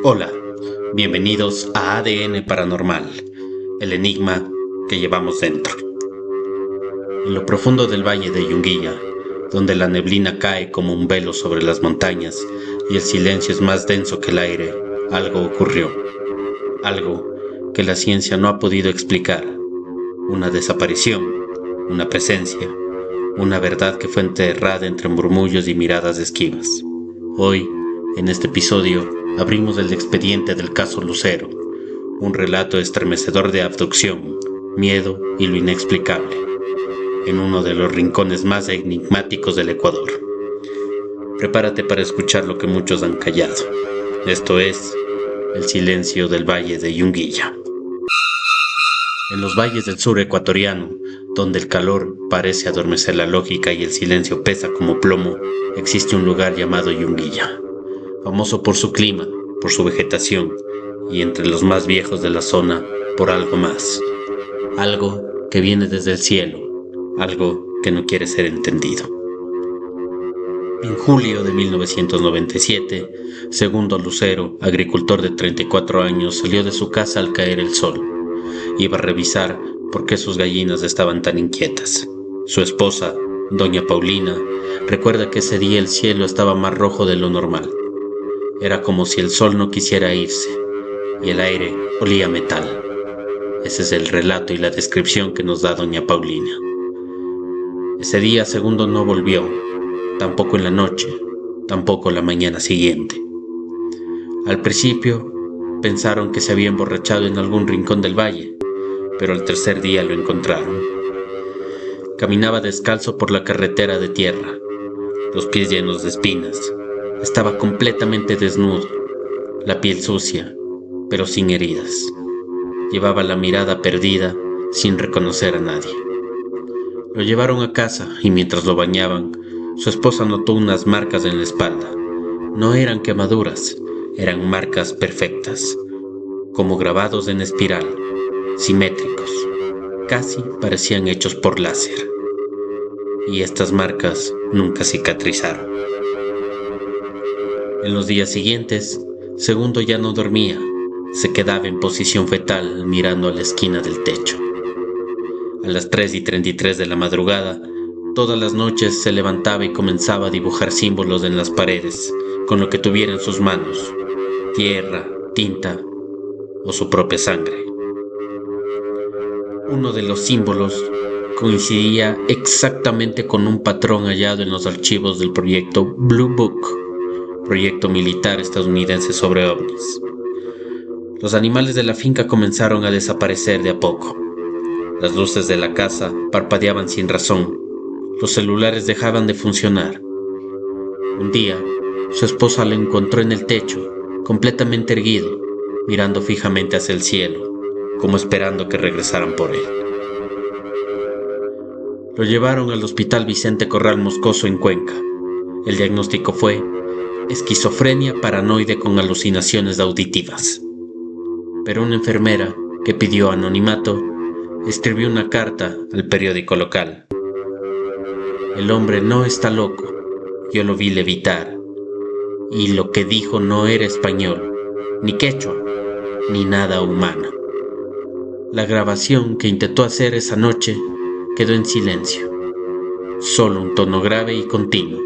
Hola, bienvenidos a ADN Paranormal, el enigma que llevamos dentro. En lo profundo del valle de Yunguilla, donde la neblina cae como un velo sobre las montañas y el silencio es más denso que el aire, algo ocurrió. Algo que la ciencia no ha podido explicar. Una desaparición, una presencia, una verdad que fue enterrada entre murmullos y miradas esquivas. Hoy, en este episodio, abrimos el expediente del caso Lucero, un relato estremecedor de abducción, miedo y lo inexplicable, en uno de los rincones más enigmáticos del Ecuador. Prepárate para escuchar lo que muchos han callado. Esto es el silencio del Valle de Yunguilla. En los valles del sur ecuatoriano, donde el calor parece adormecer la lógica y el silencio pesa como plomo, existe un lugar llamado Yunguilla, famoso por su clima, por su vegetación y entre los más viejos de la zona por algo más, algo que viene desde el cielo, algo que no quiere ser entendido. En julio de 1997, Segundo Lucero, agricultor de 34 años, salió de su casa al caer el sol. Iba a revisar por qué sus gallinas estaban tan inquietas. Su esposa, doña Paulina, recuerda que ese día el cielo estaba más rojo de lo normal. Era como si el sol no quisiera irse, y el aire olía a metal. Ese es el relato y la descripción que nos da doña Paulina. Ese día Segundo no volvió, tampoco en la noche, tampoco la mañana siguiente. Al principio pensaron que se había emborrachado en algún rincón del valle, pero al tercer día lo encontraron. Caminaba descalzo por la carretera de tierra, los pies llenos de espinas. Estaba completamente desnudo, la piel sucia, pero sin heridas. Llevaba la mirada perdida, sin reconocer a nadie. Lo llevaron a casa y mientras lo bañaban, su esposa notó unas marcas en la espalda. No eran quemaduras, eran marcas perfectas, como grabados en espiral, simétricos, casi parecían hechos por láser. Y estas marcas nunca cicatrizaron. En los días siguientes, Segundo ya no dormía, se quedaba en posición fetal mirando a la esquina del techo. A las 3:33 de la madrugada, todas las noches se levantaba y comenzaba a dibujar símbolos en las paredes, con lo que tuviera en sus manos, tierra, tinta o su propia sangre. Uno de los símbolos coincidía exactamente con un patrón hallado en los archivos del proyecto Blue Book, proyecto militar estadounidense sobre ovnis. Los animales de la finca comenzaron a desaparecer de a poco. Las luces de la casa parpadeaban sin razón. Los celulares dejaban de funcionar. Un día, su esposa lo encontró en el techo, completamente erguido, mirando fijamente hacia el cielo, como esperando que regresaran por él. Lo llevaron al Hospital Vicente Corral Moscoso en Cuenca. El diagnóstico fue esquizofrenia paranoide con alucinaciones auditivas. Pero una enfermera, que pidió anonimato, escribió una carta al periódico local. El hombre no está loco, yo lo vi levitar, y lo que dijo no era español, ni quechua, ni nada humano. La grabación que intentó hacer esa noche quedó en silencio, solo un tono grave y continuo,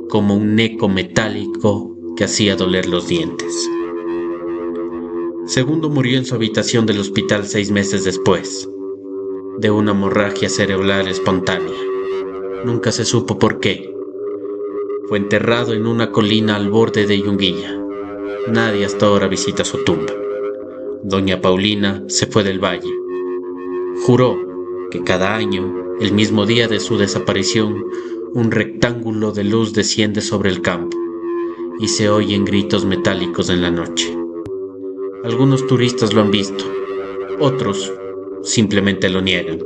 como un eco metálico que hacía doler los dientes. Segundo murió en su habitación del hospital 6 meses después, de una hemorragia cerebral espontánea. Nunca se supo por qué. Fue enterrado en una colina al borde de Yunguilla. Nadie hasta ahora visita su tumba. Doña Paulina se fue del valle. Juró que cada año, el mismo día de su desaparición, un rectángulo de luz desciende sobre el campo y se oyen gritos metálicos en la noche. Algunos turistas lo han visto, otros simplemente lo niegan,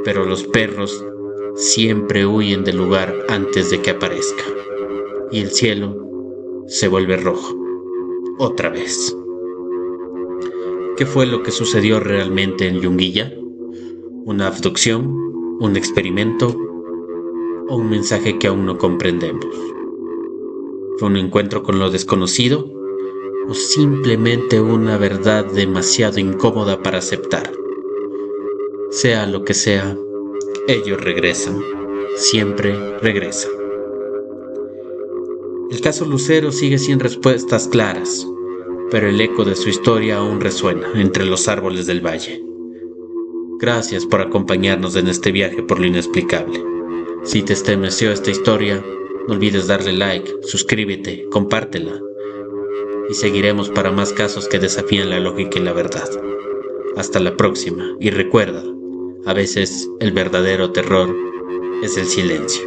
pero los perros siempre huyen del lugar antes de que aparezca, y el cielo se vuelve rojo, otra vez. ¿Qué fue lo que sucedió realmente en Yunguilla? ¿Una abducción? ¿Un experimento? ¿O un mensaje que aún no comprendemos? ¿Fue un encuentro con lo desconocido? o simplemente una verdad demasiado incómoda para aceptar. Sea lo que sea, ellos regresan, siempre regresan. El caso Lucero sigue sin respuestas claras, pero el eco de su historia aún resuena entre los árboles del valle. Gracias por acompañarnos en este viaje por lo inexplicable. Si te estremeció esta historia, no olvides darle like, suscríbete, compártela. Y seguiremos para más casos que desafían la lógica y la verdad. Hasta la próxima, y recuerda, a veces el verdadero terror es el silencio.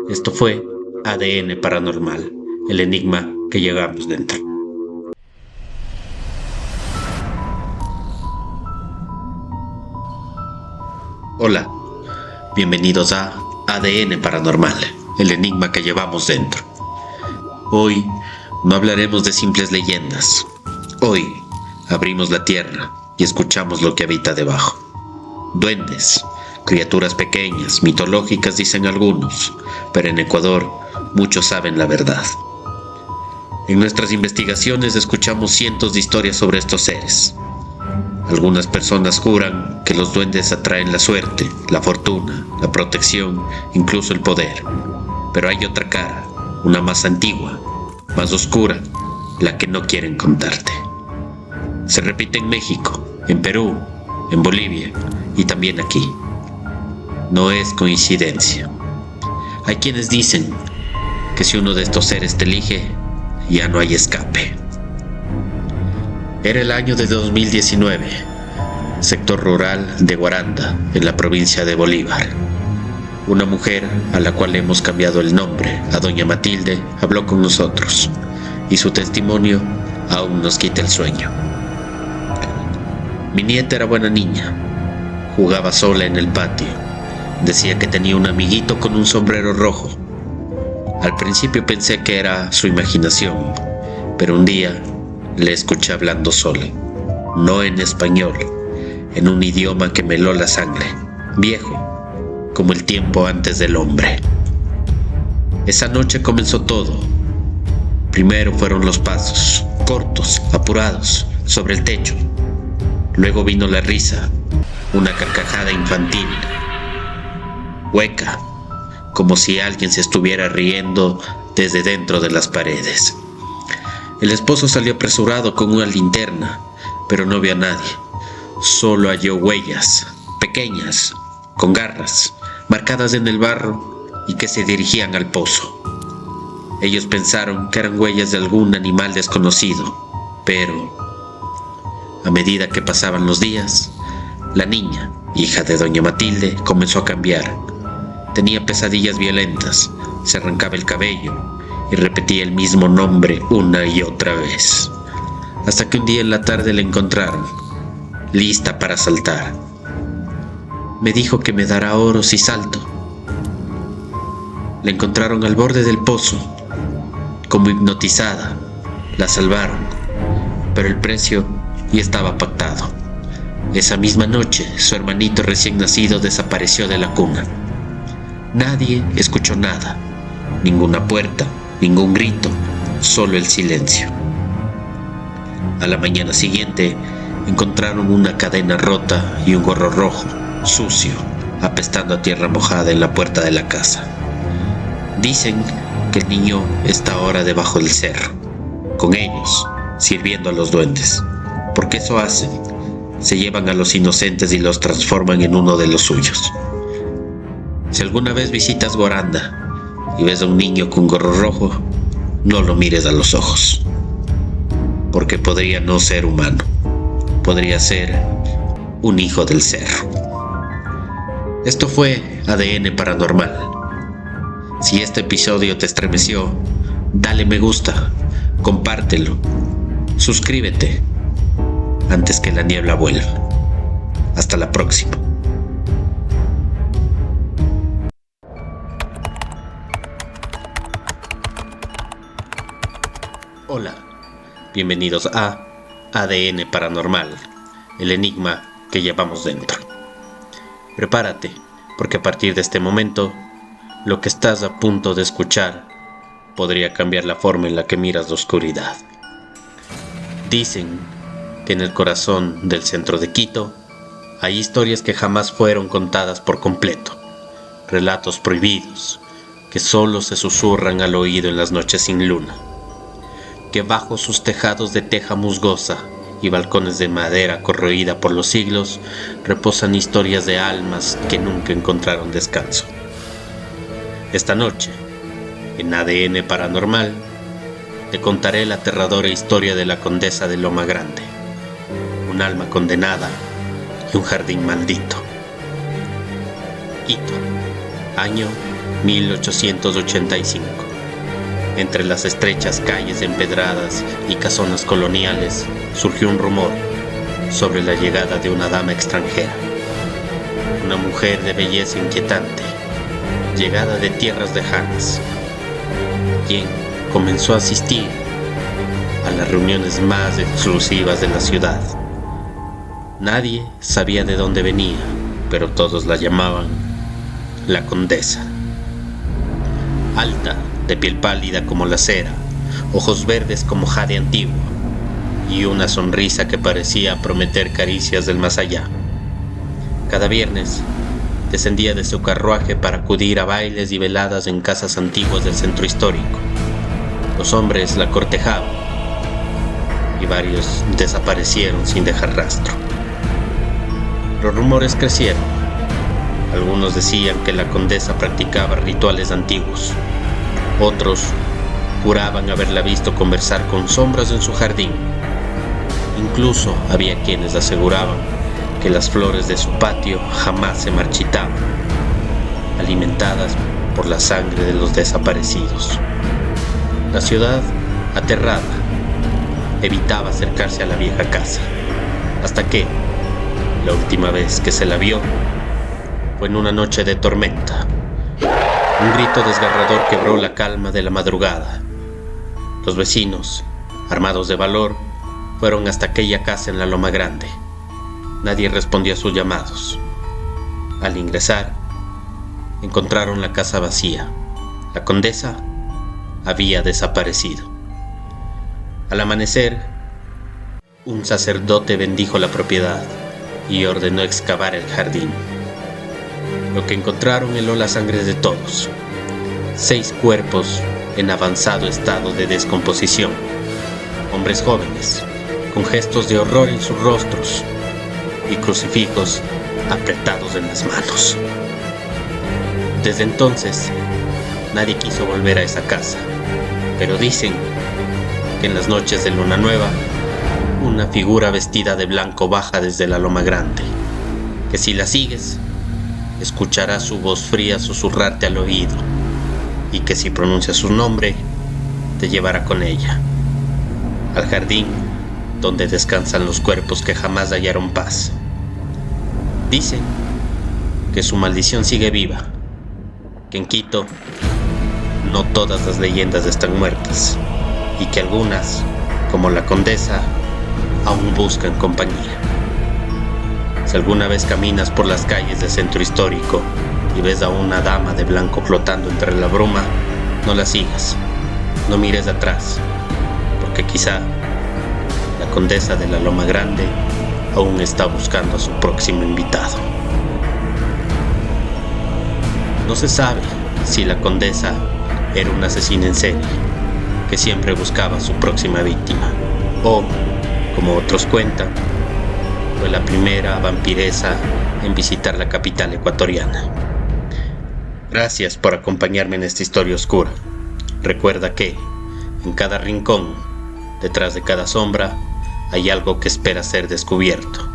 Esto fue ADN Paranormal, el enigma que llevamos dentro. Hola, bienvenidos a ADN Paranormal, el enigma que llevamos dentro. Hoy no hablaremos de simples leyendas. Hoy abrimos la tierra y escuchamos lo que habita debajo. Duendes, criaturas pequeñas, mitológicas dicen algunos, pero en Ecuador muchos saben la verdad. En nuestras investigaciones escuchamos cientos de historias sobre estos seres. Algunas personas juran que los duendes atraen la suerte, la fortuna, la protección, incluso el poder. Pero hay otra cara, una más antigua, más oscura, la que no quieren contarte. Se repite en México, en Perú, en Bolivia y también aquí. No es coincidencia. Hay quienes dicen que si uno de estos seres te elige, ya no hay escape. Era el año de 2019, sector rural de Guaranda, en la provincia de Bolívar. Una mujer, a la cual hemos cambiado el nombre a Doña Matilde, habló con nosotros, y su testimonio aún nos quita el sueño. Mi nieta era buena niña, jugaba sola en el patio, decía que tenía un amiguito con un sombrero rojo. Al principio pensé que era su imaginación, pero un día le escuché hablando sola, no en español, en un idioma que me heló la sangre, viejo, como el tiempo antes del hombre. Esa noche comenzó todo. Primero fueron los pasos, cortos, apurados, sobre el techo. Luego vino la risa, una carcajada infantil, hueca, como si alguien se estuviera riendo desde dentro de las paredes. El esposo salió apresurado con una linterna, pero no vio a nadie. Solo halló huellas, pequeñas, con garras, marcadas en el barro y que se dirigían al pozo. Ellos pensaron que eran huellas de algún animal desconocido, pero a medida que pasaban los días, la niña, hija de Doña Matilde, comenzó a cambiar. Tenía pesadillas violentas, se arrancaba el cabello y repetía el mismo nombre una y otra vez, hasta que un día en la tarde la encontraron, lista para saltar. Me dijo que me dará oro si salto. La encontraron al borde del pozo, como hipnotizada. La salvaron, pero el precio ya estaba pactado. Esa misma noche, su hermanito recién nacido desapareció de la cuna. Nadie escuchó nada, ninguna puerta, ningún grito, solo el silencio. A la mañana siguiente, encontraron una cadena rota y un gorro rojo, sucio, apestando a tierra mojada en la puerta de la casa. Dicen que el niño está ahora debajo del cerro, con ellos, sirviendo a los duendes, porque eso hacen, se llevan a los inocentes y los transforman en uno de los suyos. Si alguna vez visitas Guaranda y ves a un niño con gorro rojo, no lo mires a los ojos, porque podría no ser humano, podría ser un hijo del cerro. Esto fue ADN Paranormal. Si este episodio te estremeció, dale me gusta, compártelo, suscríbete, antes que la niebla vuelva. Hasta la próxima. Hola, bienvenidos a ADN Paranormal, el enigma que llevamos dentro. Prepárate, porque a partir de este momento, lo que estás a punto de escuchar podría cambiar la forma en la que miras la oscuridad. Dicen que en el corazón del centro de Quito hay historias que jamás fueron contadas por completo, relatos prohibidos que solo se susurran al oído en las noches sin luna, que bajo sus tejados de teja musgosa y balcones de madera corroída por los siglos reposan historias de almas que nunca encontraron descanso. Esta noche, en ADN Paranormal, te contaré la aterradora historia de la condesa de Loma Grande, un alma condenada y un jardín maldito. Quito, año 1885. Entre las estrechas calles empedradas y casonas coloniales surgió un rumor sobre la llegada de una dama extranjera, una mujer de belleza inquietante, llegada de tierras lejanas, quien comenzó a asistir a las reuniones más exclusivas de la ciudad. Nadie sabía de dónde venía, pero todos la llamaban la condesa. Alta, de piel pálida como la cera, ojos verdes como jade antiguo, y una sonrisa que parecía prometer caricias del más allá. Cada viernes descendía de su carruaje para acudir a bailes y veladas en casas antiguas del centro histórico. Los hombres la cortejaban y varios desaparecieron sin dejar rastro. Los rumores crecieron. Algunos decían que la condesa practicaba rituales antiguos. Otros juraban haberla visto conversar con sombras en su jardín. Incluso había quienes aseguraban que las flores de su patio jamás se marchitaban, alimentadas por la sangre de los desaparecidos. La ciudad, aterrada, evitaba acercarse a la vieja casa, hasta que, la última vez que se la vio, fue en una noche de tormenta. Un grito desgarrador quebró la calma de la madrugada. Los vecinos, armados de valor, fueron hasta aquella casa en la Loma Grande. Nadie respondió a sus llamados. Al ingresar, encontraron la casa vacía. La condesa había desaparecido. Al amanecer, un sacerdote bendijo la propiedad y ordenó excavar el jardín. Lo que encontraron heló la sangre de todos. 6 cuerpos en avanzado estado de descomposición. Hombres jóvenes, con gestos de horror en sus rostros y crucifijos apretados en las manos. Desde entonces, nadie quiso volver a esa casa, pero dicen que en las noches de luna nueva, una figura vestida de blanco baja desde la Loma Grande, que si la sigues, escucharás su voz fría susurrarte al oído, y que si pronuncias su nombre, te llevará con ella al jardín donde descansan los cuerpos que jamás hallaron paz. Dicen que su maldición sigue viva, que en Quito no todas las leyendas están muertas, y que algunas, como la condesa, aún buscan compañía. Si alguna vez caminas por las calles del centro histórico y ves a una dama de blanco flotando entre la bruma, no la sigas, no mires atrás, porque quizá la condesa de la Loma Grande aún está buscando a su próximo invitado. No se sabe si la condesa era una asesina en serie que siempre buscaba a su próxima víctima, o, como otros cuentan, fue la primera vampiresa en visitar la capital ecuatoriana. Gracias por acompañarme en esta historia oscura. Recuerda que, en cada rincón, detrás de cada sombra, hay algo que espera ser descubierto.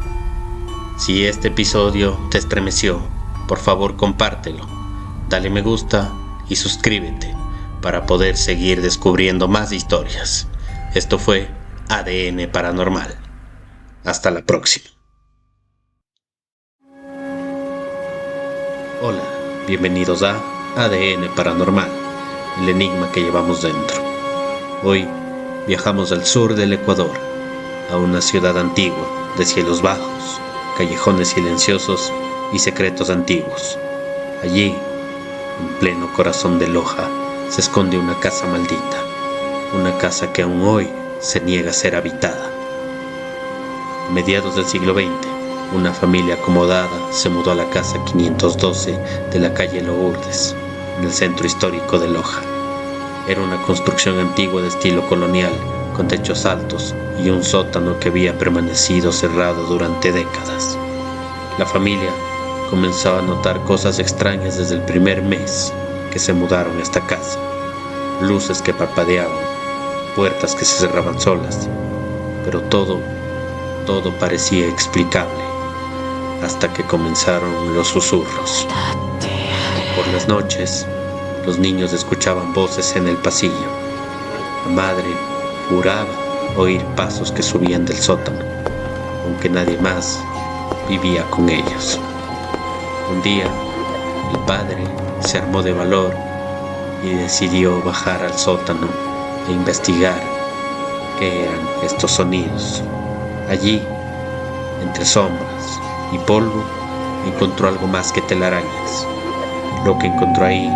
Si este episodio te estremeció, por favor compártelo, dale me gusta y suscríbete para poder seguir descubriendo más historias. Esto fue ADN Paranormal. Hasta la próxima. Hola, bienvenidos a ADN Paranormal, el enigma que llevamos dentro. Hoy viajamos al sur del Ecuador, a una ciudad antigua, de cielos bajos, callejones silenciosos y secretos antiguos. Allí, en pleno corazón de Loja, se esconde una casa maldita, una casa que aún hoy se niega a ser habitada. A mediados del siglo XX, una familia acomodada se mudó a la casa 512 de la calle Lourdes, en el centro histórico de Loja. Era una construcción antigua de estilo colonial, con techos altos y un sótano que había permanecido cerrado durante décadas. La familia comenzó a notar cosas extrañas desde el primer mes que se mudaron a esta casa. Luces que parpadeaban, puertas que se cerraban solas, pero todo parecía explicable, hasta que comenzaron los susurros. Por las noches, los niños escuchaban voces en el pasillo. La madre juraba oír pasos que subían del sótano, aunque nadie más vivía con ellos. Un día, el padre se armó de valor y decidió bajar al sótano e investigar qué eran estos sonidos. Allí, entre sombras y polvo, encontró algo más que telarañas. Lo que encontró ahí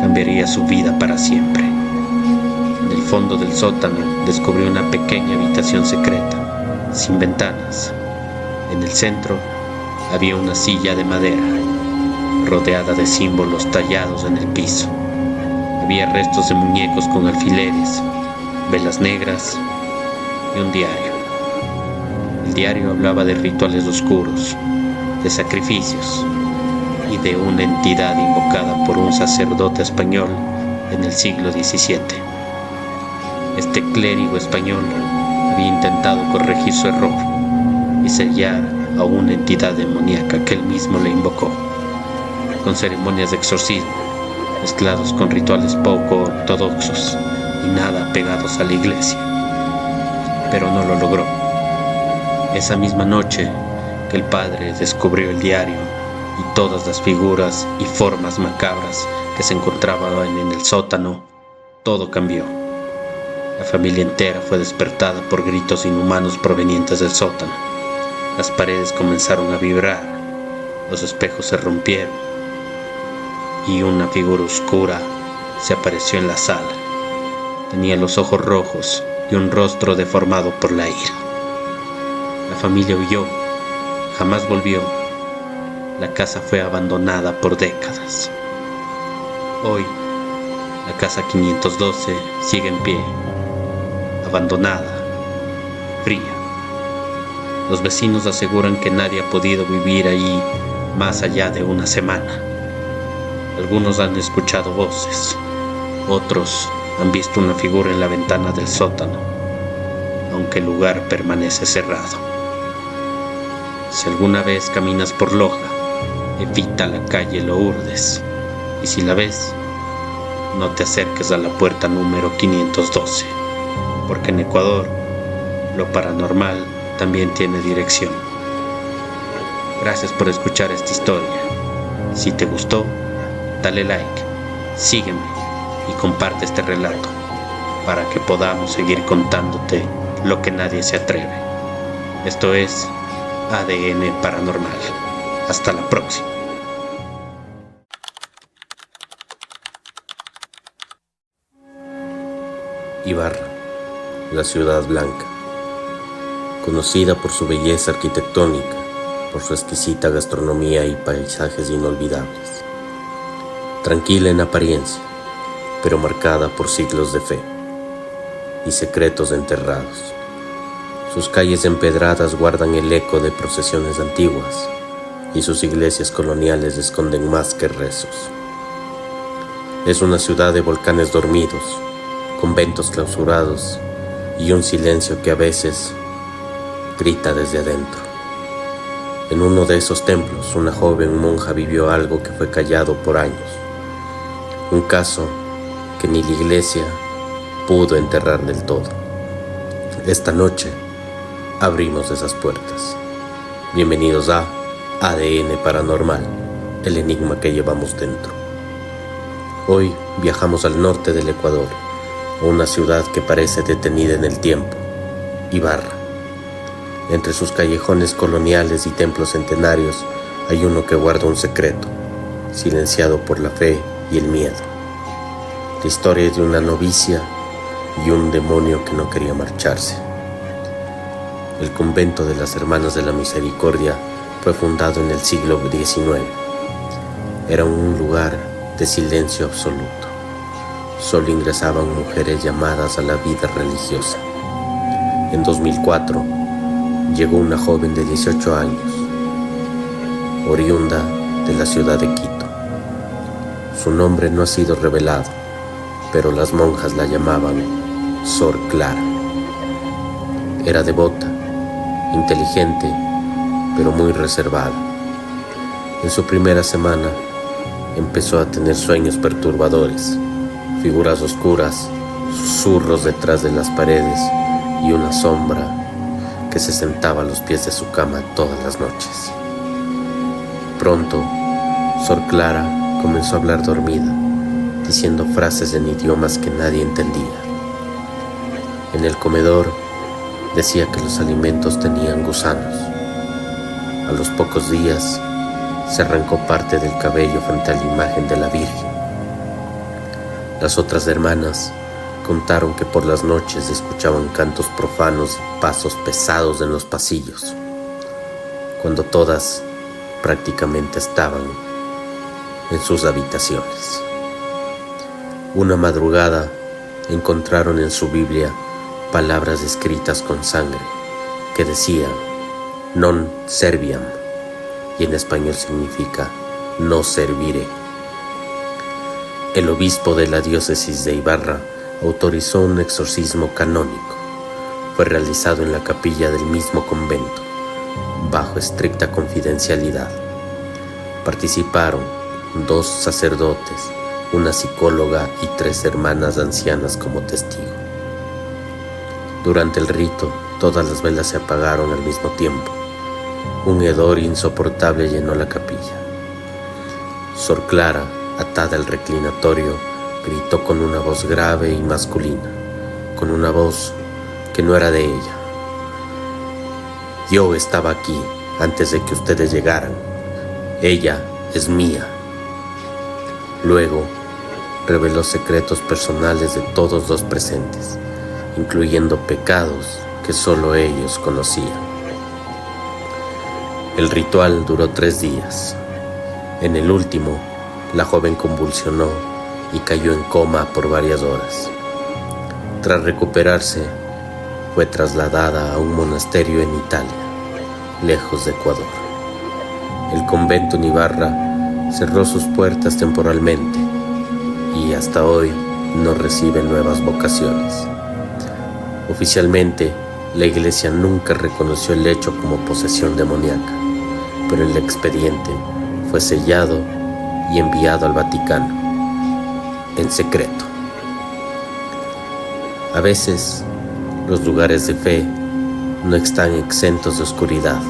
cambiaría su vida para siempre. En el fondo del sótano descubrió una pequeña habitación secreta, sin ventanas. En el centro había una silla de madera, rodeada de símbolos tallados en el piso. Había restos de muñecos con alfileres, velas negras y un diario. El diario hablaba de rituales oscuros, de sacrificios y de una entidad invocada por un sacerdote español en el siglo XVII. Este clérigo español había intentado corregir su error y sellar a una entidad demoníaca que él mismo le invocó, con ceremonias de exorcismo mezclados con rituales poco ortodoxos y nada pegados a la iglesia. Pero no lo logró. Esa misma noche que el padre descubrió el diario y todas las figuras y formas macabras que se encontraban en el sótano, todo cambió. La familia entera fue despertada por gritos inhumanos provenientes del sótano. Las paredes comenzaron a vibrar, los espejos se rompieron y una figura oscura se apareció en la sala. Tenía los ojos rojos y un rostro deformado por la ira. La familia huyó, jamás volvió. La casa fue abandonada por décadas. Hoy, la casa 512 sigue en pie, abandonada, fría. Los vecinos aseguran que nadie ha podido vivir allí más allá de una semana. Algunos han escuchado voces, otros han visto una figura en la ventana del sótano, aunque el lugar permanece cerrado. Si alguna vez caminas por Loja, evita la calle Lourdes, y si la ves, no te acerques a la puerta número 512, porque en Ecuador lo paranormal también tiene dirección. Gracias por escuchar esta historia. Si te gustó, dale like, sígueme y comparte este relato para que podamos seguir contándote lo que nadie se atreve. Esto es ADN Paranormal. Hasta la próxima. Ibarra, la ciudad blanca, conocida por su belleza arquitectónica, por su exquisita gastronomía y paisajes inolvidables. Tranquila en apariencia, pero marcada por siglos de fe y secretos enterrados. Sus calles empedradas guardan el eco de procesiones antiguas y sus iglesias coloniales esconden más que rezos. Es una ciudad de volcanes dormidos, conventos clausurados y un silencio que a veces grita desde adentro. En uno de esos templos, una joven monja vivió algo que fue callado por años. Un caso que ni la iglesia pudo enterrar del todo. Esta noche abrimos esas puertas. Bienvenidos a ADN Paranormal, el enigma que llevamos dentro. Hoy viajamos al norte del Ecuador, a una ciudad que parece detenida en el tiempo, Ibarra. Entre sus callejones coloniales y templos centenarios hay uno que guarda un secreto, silenciado por la fe y el miedo. La historia de una novicia y un demonio que no quería marcharse. El convento de las Hermanas de la Misericordia fue fundado en el siglo XIX. Era un lugar de silencio absoluto. Solo ingresaban mujeres llamadas a la vida religiosa. En 2004 llegó una joven de 18 años, oriunda de la ciudad de Quito. Su nombre no ha sido revelado, pero las monjas la llamaban Sor Clara. Era devota, inteligente, pero muy reservada. En su primera semana empezó a tener sueños perturbadores, figuras oscuras, susurros detrás de las paredes y una sombra que se sentaba a los pies de su cama todas las noches. Pronto, Sor Clara comenzó a hablar dormida, diciendo frases en idiomas que nadie entendía. En el comedor decía que los alimentos tenían gusanos. A los pocos días se arrancó parte del cabello frente a la imagen de la Virgen. Las otras hermanas contaron que por las noches escuchaban cantos profanos y pasos pesados en los pasillos, cuando todas prácticamente estaban en sus habitaciones. Una madrugada encontraron en su Biblia palabras escritas con sangre que decían non serviam, y en español significa no serviré. El obispo de la diócesis de Ibarra autorizó un exorcismo canónico. Fue realizado en la capilla del mismo convento, bajo estricta confidencialidad. Participaron 2 sacerdotes, una psicóloga y 3 hermanas ancianas como testigo. Durante el rito, todas las velas se apagaron al mismo tiempo. Un hedor insoportable llenó la capilla. Sor Clara, atada al reclinatorio, gritó con una voz grave y masculina, con una voz que no era de ella. Yo estaba aquí antes de que ustedes llegaran. Ella es mía. Luego, reveló secretos personales de todos los presentes, incluyendo pecados que solo ellos conocían. El ritual duró 3 días. En el último, la joven convulsionó y cayó en coma por varias horas. Tras recuperarse, fue trasladada a un monasterio en Italia, lejos de Ecuador. El convento en Ibarra cerró sus puertas temporalmente y hasta hoy no recibe nuevas vocaciones. Oficialmente, la iglesia nunca reconoció el hecho como posesión demoníaca, pero el expediente fue sellado y enviado al Vaticano, en secreto. A veces, los lugares de fe no están exentos de oscuridad,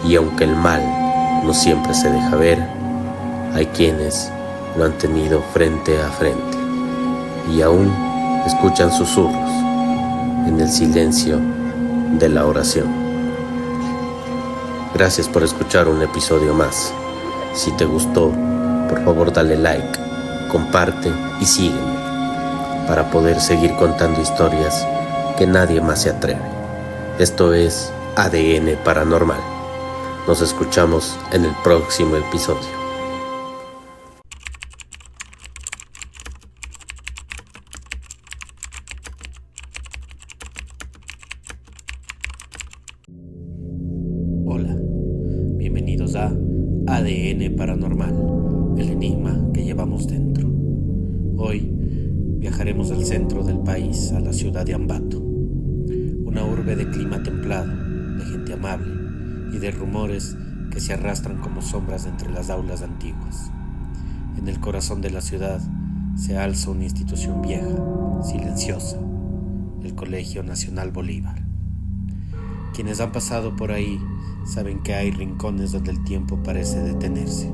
y aunque el mal no siempre se deja ver, hay quienes lo han tenido frente a frente y aún escuchan susurros en el silencio de la oración. Gracias por escuchar un episodio más. Si te gustó, por favor dale like, comparte y sígueme para poder seguir contando historias que nadie más se atreve. Esto es ADN Paranormal. Nos escuchamos en el próximo episodio. Hola, bienvenidos a ADN Paranormal, el enigma que llevamos dentro. Hoy viajaremos al centro del país, a la ciudad de Ambato, una urbe de clima templado, de gente amable y de rumores que se arrastran como sombras entre las aulas antiguas. En el corazón de la ciudad se alza una institución vieja, silenciosa, el Colegio Nacional Bolívar. Quienes han pasado por ahí saben que hay rincones donde el tiempo parece detenerse,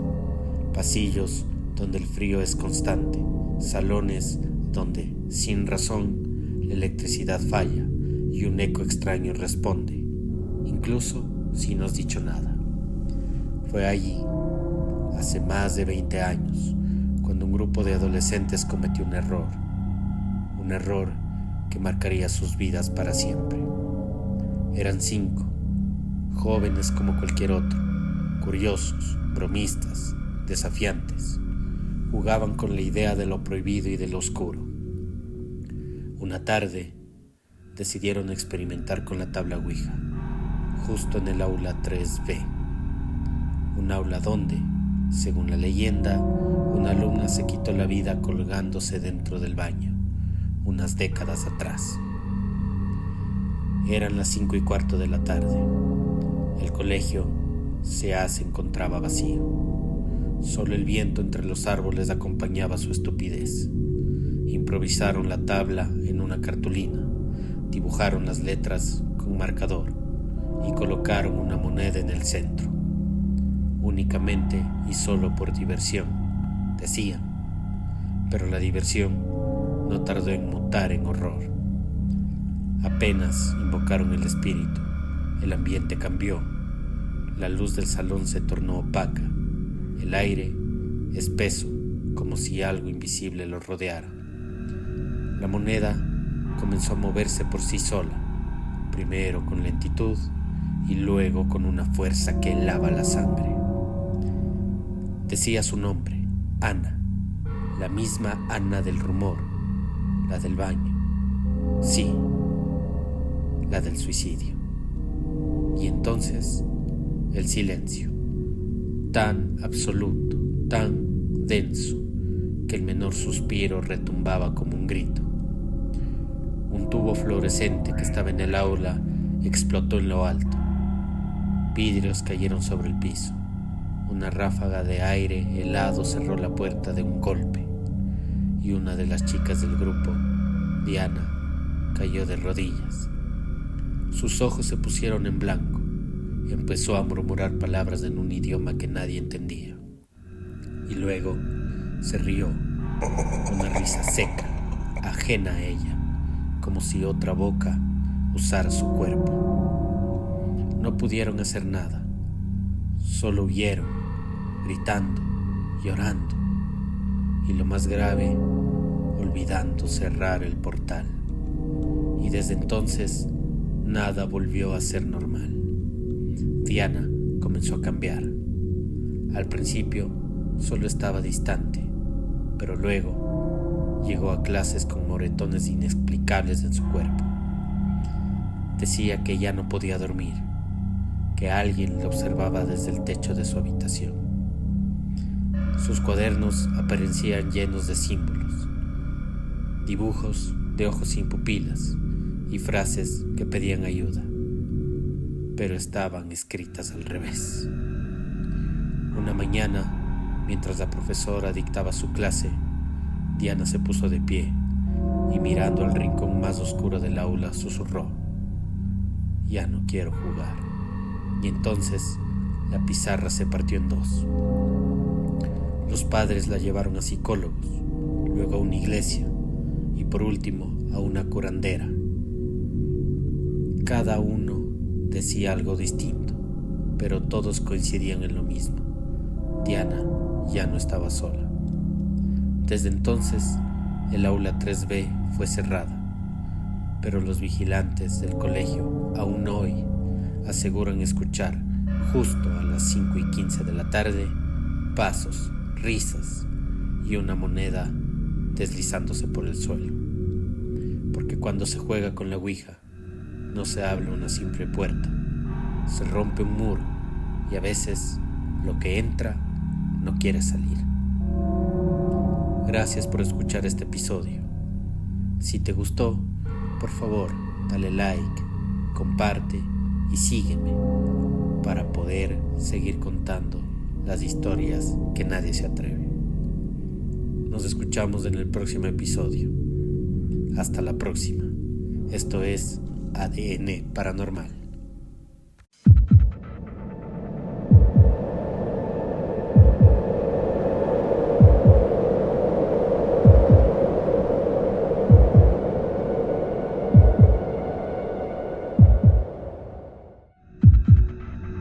pasillos donde el frío es constante, salones donde, sin razón, la electricidad falla y un eco extraño responde, incluso sin nos dicho nada. Fue allí, hace más de 20 años, cuando un grupo de adolescentes cometió un error que marcaría sus vidas para siempre. Eran 5, jóvenes como cualquier otro, curiosos, bromistas, desafiantes. Jugaban con la idea de lo prohibido y de lo oscuro. Una tarde decidieron experimentar con la tabla Ouija, justo en el aula 3B, un aula donde, según la leyenda, una alumna se quitó la vida colgándose dentro del baño, unas décadas atrás. Eran las 5:15 de la tarde. El colegio se encontraba vacío. Solo el viento entre los árboles acompañaba su estupidez. Improvisaron la tabla en una cartulina, dibujaron las letras con marcador y colocaron una moneda en el centro. Únicamente y solo por diversión, decían. Pero la diversión no tardó en mutar en horror. Apenas invocaron el espíritu, el ambiente cambió. La luz del salón se tornó opaca. El aire espeso, como si algo invisible lo rodeara. La moneda comenzó a moverse por sí sola, primero con lentitud y luego con una fuerza que helaba la sangre. Decía su nombre, Ana, la misma Ana del rumor, la del baño. Sí, la del suicidio. Y entonces, el silencio. Tan absoluto, tan denso, que el menor suspiro retumbaba como un grito. Un tubo fluorescente que estaba en el aula explotó en lo alto. Vidrios cayeron sobre el piso. Una ráfaga de aire helado cerró la puerta de un golpe, y una de las chicas del grupo, Diana, cayó de rodillas. Sus ojos se pusieron en blanco. Empezó a murmurar palabras en un idioma que nadie entendía. Y luego se rió, una risa seca, ajena a ella, como si otra boca usara su cuerpo. No pudieron hacer nada, solo huyeron, gritando, llorando, y lo más grave, olvidando cerrar el portal. Y desde entonces, nada volvió a ser normal. Diana comenzó a cambiar. Al principio solo estaba distante, pero luego llegó a clases con moretones inexplicables en su cuerpo. Decía que ya no podía dormir, que alguien la observaba desde el techo de su habitación. Sus cuadernos aparecían llenos de símbolos, dibujos de ojos sin pupilas y frases que pedían ayuda, pero estaban escritas al revés. Una mañana, mientras la profesora dictaba su clase, Diana se puso de pie y mirando al rincón más oscuro del aula susurró: «Ya no quiero jugar». Y entonces la pizarra se partió en dos. Los padres la llevaron a psicólogos, luego a una iglesia y por último a una curandera. Cada uno decía algo distinto, pero todos coincidían en lo mismo: Diana ya no estaba sola. Desde entonces, el aula 3B fue cerrada, pero los vigilantes del colegio aún hoy aseguran escuchar, justo a las 5:15 de la tarde, pasos, risas y una moneda deslizándose por el suelo. Porque cuando se juega con la Ouija, no se abre una simple puerta, se rompe un muro y a veces lo que entra no quiere salir. Gracias por escuchar este episodio. Si te gustó, por favor, dale like, comparte y sígueme para poder seguir contando las historias que nadie se atreve. Nos escuchamos en el próximo episodio. Hasta la próxima. Esto es ADN Paranormal.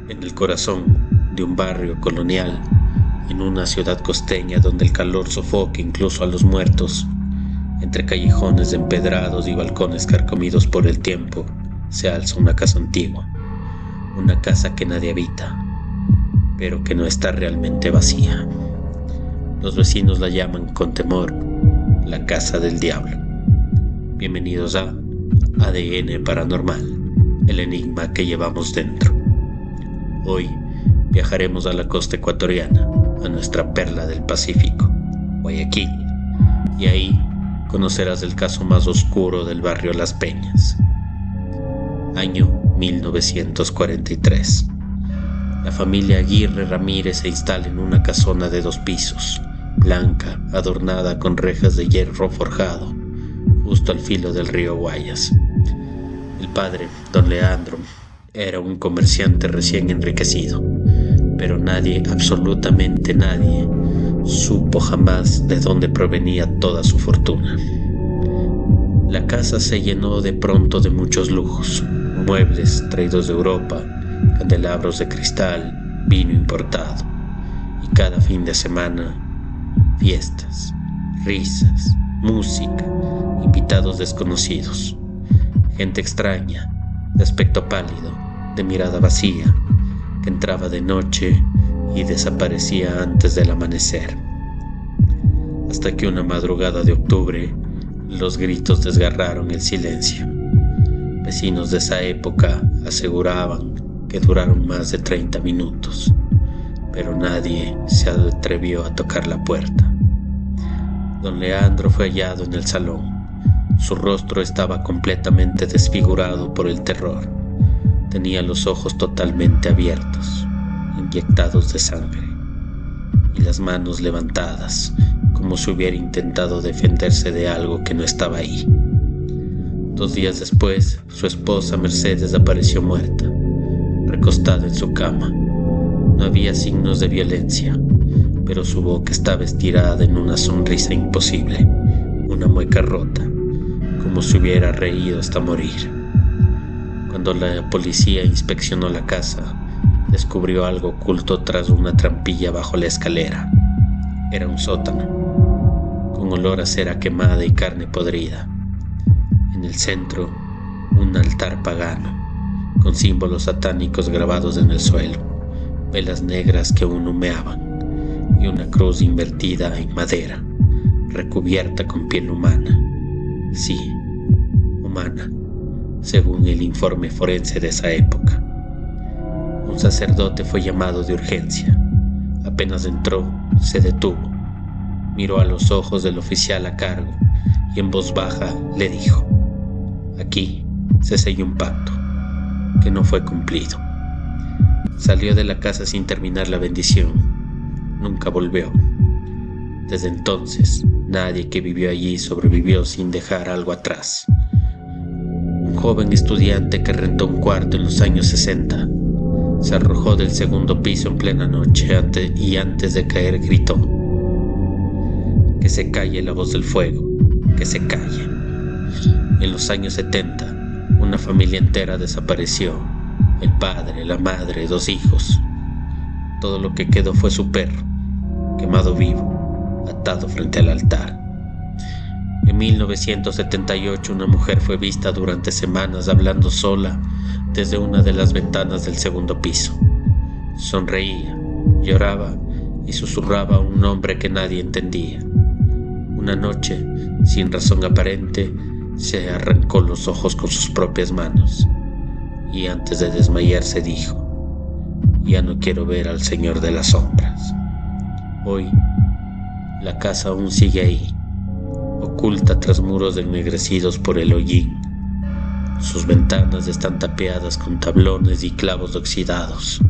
En el corazón de un barrio colonial, en una ciudad costeña donde el calor sofoca incluso a los muertos, entre callejones empedrados y balcones carcomidos por el tiempo, se alza una casa antigua, una casa que nadie habita, pero que no está realmente vacía. Los vecinos la llaman con temor la casa del diablo. Bienvenidos a ADN Paranormal, el enigma que llevamos dentro. Hoy viajaremos a la costa ecuatoriana, a nuestra perla del Pacífico, Guayaquil, y ahí conocerás el caso más oscuro del barrio Las Peñas. Año 1943. La familia Aguirre Ramírez se instala en una casona de 2 pisos, blanca, adornada con rejas de hierro forjado, justo al filo del río Guayas. El padre, don Leandro, era un comerciante recién enriquecido, pero nadie, absolutamente nadie, supo jamás de dónde provenía toda su fortuna. La casa se llenó de pronto de muchos lujos, muebles traídos de Europa, candelabros de cristal, vino importado, y cada fin de semana, fiestas, risas, música, invitados desconocidos, gente extraña, de aspecto pálido, de mirada vacía, que entraba de noche y desaparecía antes del amanecer. Hasta que una madrugada de octubre, los gritos desgarraron el silencio. Vecinos de esa época aseguraban que duraron más de 30 minutos, pero nadie se atrevió a tocar la puerta. Don Leandro fue hallado en el salón. Su rostro estaba completamente desfigurado por el terror. Tenía los ojos totalmente abiertos, inyectados de sangre, y las manos levantadas, como si hubiera intentado defenderse de algo que no estaba ahí. 2 días después, su esposa Mercedes apareció muerta, recostada en su cama. No había signos de violencia, pero su boca estaba estirada en una sonrisa imposible, una mueca rota, como si hubiera reído hasta morir. Cuando la policía inspeccionó la casa, descubrió algo oculto tras una trampilla bajo la escalera. Era un sótano, con olor a cera quemada y carne podrida. En el centro, un altar pagano, con símbolos satánicos grabados en el suelo, velas negras que aún humeaban, y una cruz invertida en madera, recubierta con piel humana. Sí, humana, según el informe forense de esa época. Un sacerdote fue llamado de urgencia. Apenas entró, se detuvo, miró a los ojos del oficial a cargo y en voz baja le dijo: aquí se selló un pacto que no fue cumplido. Salió de la casa sin terminar la bendición. Nunca volvió. Desde entonces, nadie que vivió allí sobrevivió sin dejar algo atrás. Un joven estudiante que rentó un cuarto en los años 60 se arrojó del 2º piso en plena noche y antes de caer gritó: que se calle la voz del fuego, que se calle. En los años 70, una familia entera desapareció: el padre, la madre, 2 hijos. Todo lo que quedó fue su perro, quemado vivo, atado frente al altar. En 1978, una mujer fue vista durante semanas hablando sola desde una de las ventanas del 2º piso. Sonreía, lloraba y susurraba un nombre que nadie entendía. Una noche, sin razón aparente, se arrancó los ojos con sus propias manos y antes de desmayarse dijo: ya no quiero ver al Señor de las Sombras. Hoy, la casa aún sigue ahí, oculta tras muros ennegrecidos por el hollín. Sus ventanas están tapiadas con tablones y clavos oxidados,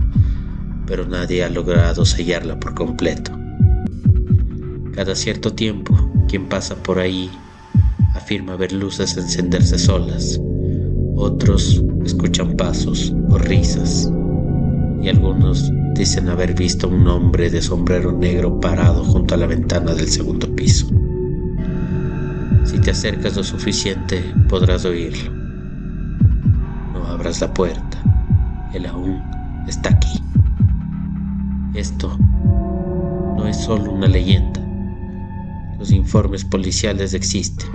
pero nadie ha logrado sellarla por completo. Cada cierto tiempo, quien pasa por ahí afirma ver luces encenderse solas. Otros escuchan pasos o risas, y algunos dicen haber visto a un hombre de sombrero negro parado junto a la ventana del 2º piso. Si te acercas lo suficiente, podrás oírlo. No abras la puerta, él aún está aquí. Esto no es solo una leyenda. Los informes policiales existen,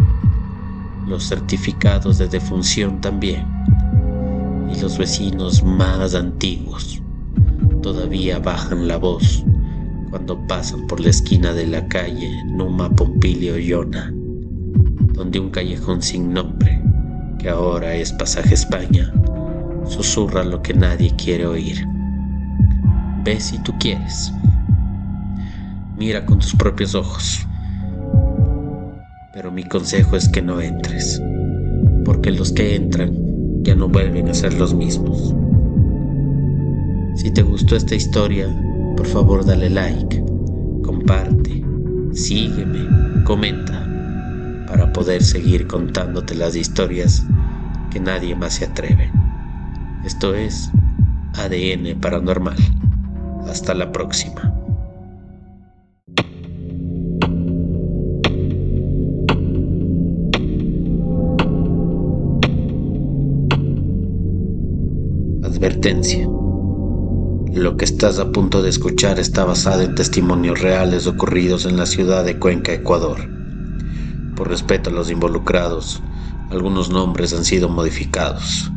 los certificados de defunción también, y los vecinos más antiguos todavía bajan la voz cuando pasan por la esquina de la calle Numa Pompilio Yona, donde un callejón sin nombre, que ahora es Pasaje España, susurra lo que nadie quiere oír. Ve si tú quieres. Mira con tus propios ojos. Pero mi consejo es que no entres, porque los que entran ya no vuelven a ser los mismos. Si te gustó esta historia, por favor dale like, comparte, sígueme, comenta, para poder seguir contándote las historias que nadie más se atreve. Esto es ADN Paranormal. Hasta la próxima. Advertencia. Lo que estás a punto de escuchar está basado en testimonios reales ocurridos en la ciudad de Cuenca, Ecuador. Por respeto a los involucrados, algunos nombres han sido modificados.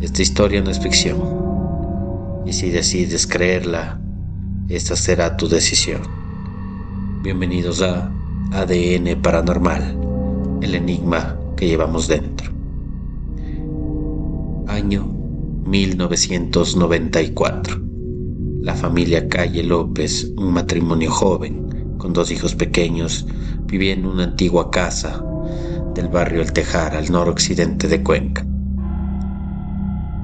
Esta historia no es ficción, y si decides creerla, esta será tu decisión. Bienvenidos a ADN Paranormal, el enigma que llevamos dentro. Año 1994. La familia Calle López, un matrimonio joven, con 2 hijos pequeños, vivía en una antigua casa del barrio El Tejar, al noroccidente de Cuenca.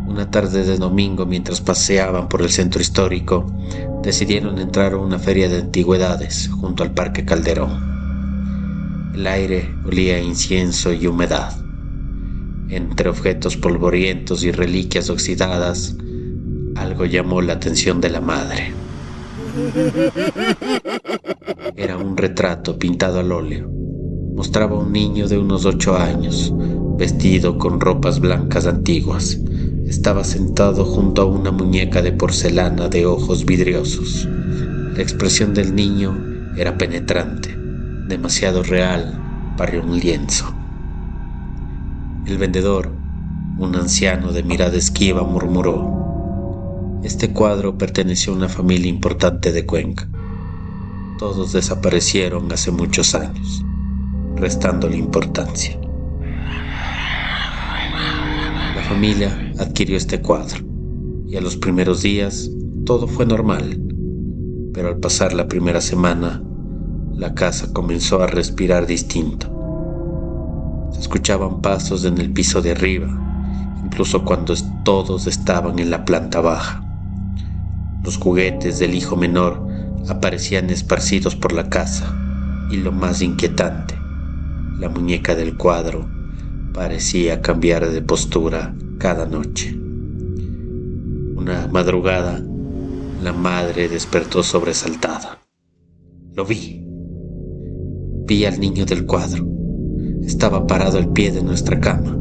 Una tarde de domingo, mientras paseaban por el centro histórico, decidieron entrar a una feria de antigüedades junto al Parque Calderón. El aire olía a incienso y humedad. Entre objetos polvorientos y reliquias oxidadas, algo llamó la atención de la madre. Era un retrato pintado al óleo. Mostraba a un niño de unos 8 años, vestido con ropas blancas antiguas. Estaba sentado junto a una muñeca de porcelana de ojos vidriosos. La expresión del niño era penetrante, demasiado real para un lienzo. El vendedor, un anciano de mirada esquiva, murmuró: este cuadro perteneció a una familia importante de Cuenca. Todos desaparecieron hace muchos años, restándole importancia. La familia adquirió este cuadro, y a los primeros días todo fue normal, pero al pasar la primera semana, la casa comenzó a respirar distinto. Se escuchaban pasos en el piso de arriba, incluso cuando todos estaban en la planta baja. Los juguetes del hijo menor aparecían esparcidos por la casa, y lo más inquietante, la muñeca del cuadro parecía cambiar de postura cada noche. Una madrugada, la madre despertó sobresaltada. Lo vi. Vi al niño del cuadro. Estaba parado al pie de nuestra cama.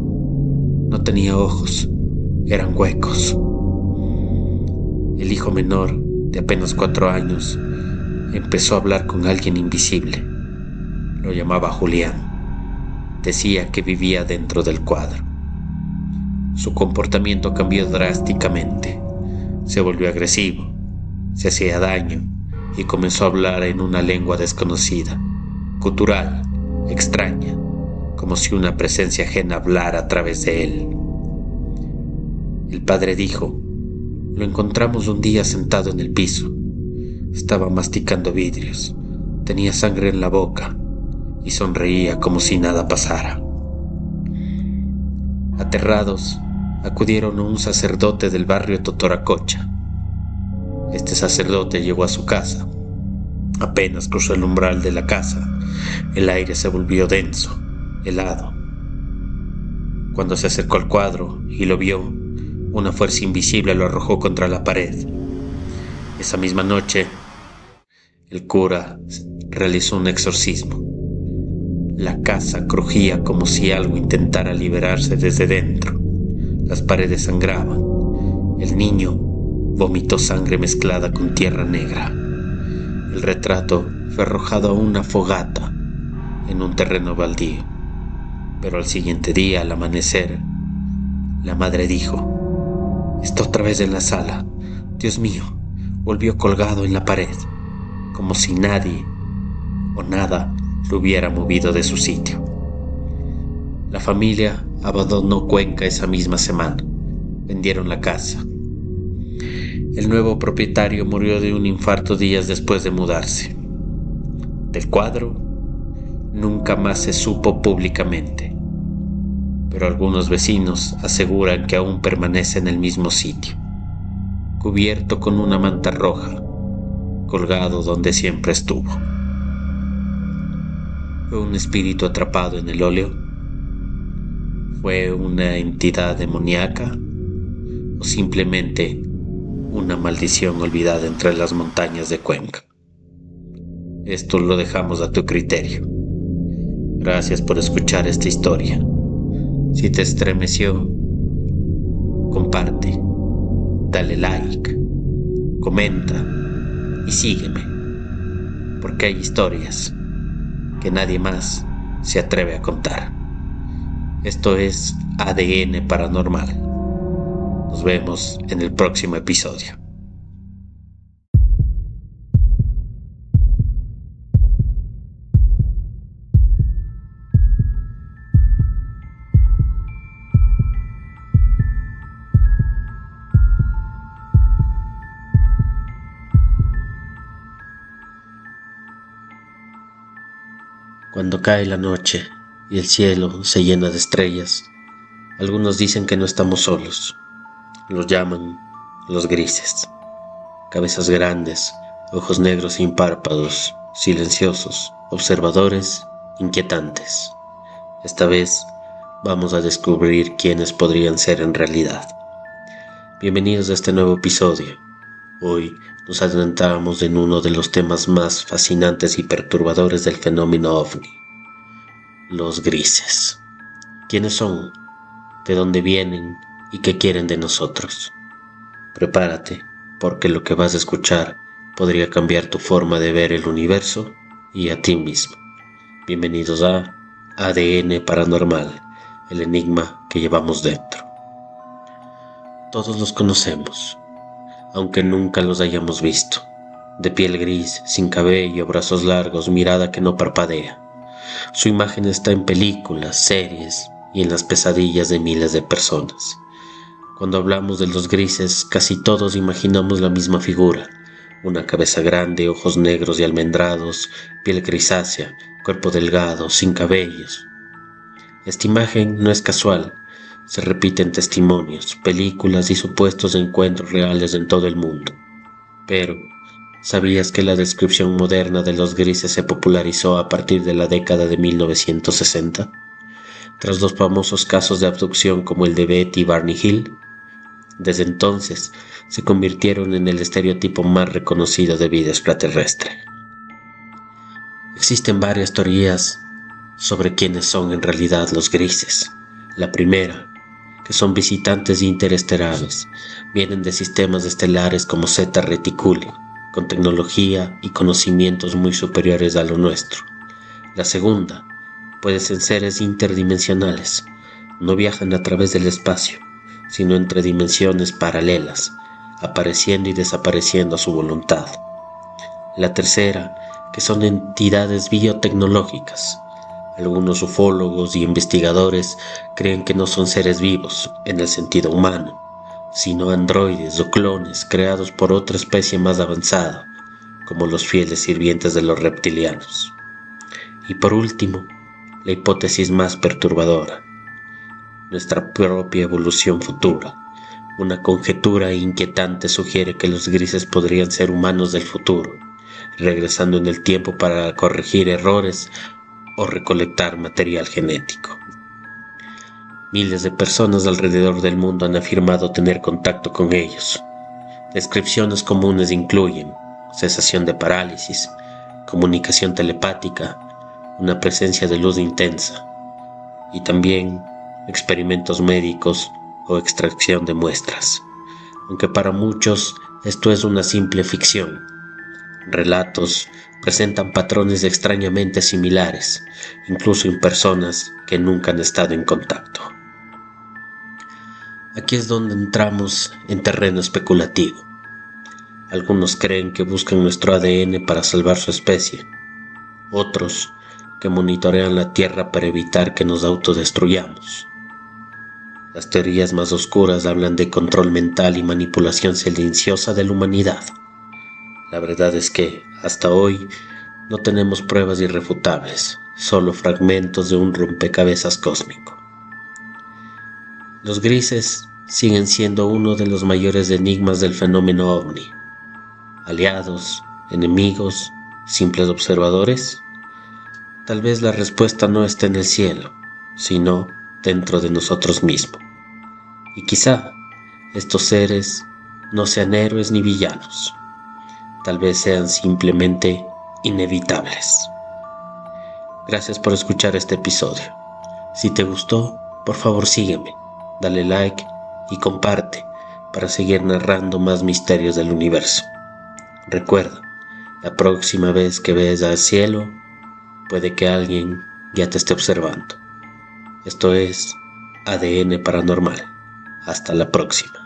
No tenía ojos, eran huecos. El hijo menor, de apenas 4 años, empezó a hablar con alguien invisible. Lo llamaba Julián. Decía que vivía dentro del cuadro. Su comportamiento cambió drásticamente. Se volvió agresivo, se hacía daño y comenzó a hablar en una lengua desconocida, gutural, extraña, como si una presencia ajena hablara a través de él. El padre dijo: lo encontramos un día sentado en el piso. Estaba masticando vidrios, tenía sangre en la boca y sonreía como si nada pasara. Aterrados, acudieron a un sacerdote del barrio Totoracocha. Este sacerdote llegó a su casa. Apenas cruzó el umbral de la casa, el aire se volvió denso, helado. Cuando se acercó al cuadro y lo vio, una fuerza invisible lo arrojó contra la pared. Esa misma noche, el cura realizó un exorcismo. La casa crujía como si algo intentara liberarse desde dentro. Las paredes sangraban. El niño vomitó sangre mezclada con tierra negra. El retrato fue arrojado a una fogata en un terreno baldío. Pero al siguiente día, al amanecer, la madre dijo: Está otra vez en la sala. Dios mío, volvió colgado en la pared, como si nadie o nada lo hubiera movido de su sitio. La familia abandonó Cuenca esa misma semana. Vendieron la casa. El nuevo propietario murió de un infarto días después de mudarse. Del cuadro nunca más se supo públicamente, pero algunos vecinos aseguran que aún permanece en el mismo sitio, cubierto con una manta roja, colgado donde siempre estuvo. ¿Fue un espíritu atrapado en el óleo? ¿Fue una entidad demoníaca? ¿O simplemente una maldición olvidada entre las montañas de Cuenca? Esto lo dejamos a tu criterio. Gracias por escuchar esta historia. Si te estremeció, comparte, dale like, comenta y sígueme, porque hay historias que nadie más se atreve a contar. Esto es ADN Paranormal. Nos vemos en el próximo episodio. Cuando cae la noche y el cielo se llena de estrellas, algunos dicen que no estamos solos. Los llaman los grises. Cabezas grandes, ojos negros sin párpados, silenciosos, observadores, inquietantes. Esta vez vamos a descubrir quiénes podrían ser en realidad. Bienvenidos a este nuevo episodio. Hoy nos adentramos en uno de los temas más fascinantes y perturbadores del fenómeno ovni: los grises. ¿Quiénes son? ¿De dónde vienen? ¿Y qué quieren de nosotros? Prepárate, porque lo que vas a escuchar podría cambiar tu forma de ver el universo y a ti mismo. Bienvenidos a ADN Paranormal, el enigma que llevamos dentro. Todos los conocemos, aunque nunca los hayamos visto. De piel gris, sin cabello, brazos largos, mirada que no parpadea. Su imagen está en películas, series y en las pesadillas de miles de personas. Cuando hablamos de los grises, casi todos imaginamos la misma figura: una cabeza grande, ojos negros y almendrados, piel grisácea, cuerpo delgado, sin cabellos. Esta imagen no es casual. Se repiten testimonios, películas y supuestos encuentros reales en todo el mundo. Pero, ¿sabías que la descripción moderna de los grises se popularizó a partir de la década de 1960? Tras los famosos casos de abducción como el de Betty y Barney Hill. Desde entonces se convirtieron en el estereotipo más reconocido de vida extraterrestre. Existen varias teorías sobre quiénes son en realidad los grises. La primera, que son visitantes interestelares, vienen de sistemas estelares como Zeta Reticuli, con tecnología y conocimientos muy superiores a lo nuestro. La segunda, pueden ser seres interdimensionales, no viajan a través del espacio, sino entre dimensiones paralelas, apareciendo y desapareciendo a su voluntad. La tercera, que son entidades biotecnológicas. Algunos ufólogos y investigadores creen que no son seres vivos en el sentido humano, sino androides o clones creados por otra especie más avanzada, como los fieles sirvientes de los reptilianos. Y por último, la hipótesis más perturbadora: nuestra propia evolución futura. Una conjetura inquietante sugiere que los grises podrían ser humanos del futuro, regresando en el tiempo para corregir errores o recolectar material genético. Miles de personas alrededor del mundo han afirmado tener contacto con ellos. Descripciones comunes incluyen sensación de parálisis, comunicación telepática, una presencia de luz intensa y también experimentos médicos o extracción de muestras. Aunque para muchos esto es una simple ficción, relatos presentan patrones extrañamente similares, incluso en personas que nunca han estado en contacto. Aquí es donde entramos en terreno especulativo. Algunos creen que buscan nuestro ADN para salvar su especie. Otros que monitorean la Tierra para evitar que nos autodestruyamos. Las teorías más oscuras hablan de control mental y manipulación silenciosa de la humanidad. La verdad es que, hasta hoy, no tenemos pruebas irrefutables, solo fragmentos de un rompecabezas cósmico. Los grises siguen siendo uno de los mayores enigmas del fenómeno ovni. ¿Aliados? ¿Enemigos? ¿Simples observadores? Tal vez la respuesta no esté en el cielo, sino dentro de nosotros mismos. Y quizá estos seres no sean héroes ni villanos. Tal vez sean simplemente inevitables. Gracias por escuchar este episodio. Si te gustó, por favor sígueme, dale like y comparte para seguir narrando más misterios del universo. Recuerda, la próxima vez que veas al cielo, puede que alguien ya te esté observando. Esto es ADN Paranormal. Hasta la próxima.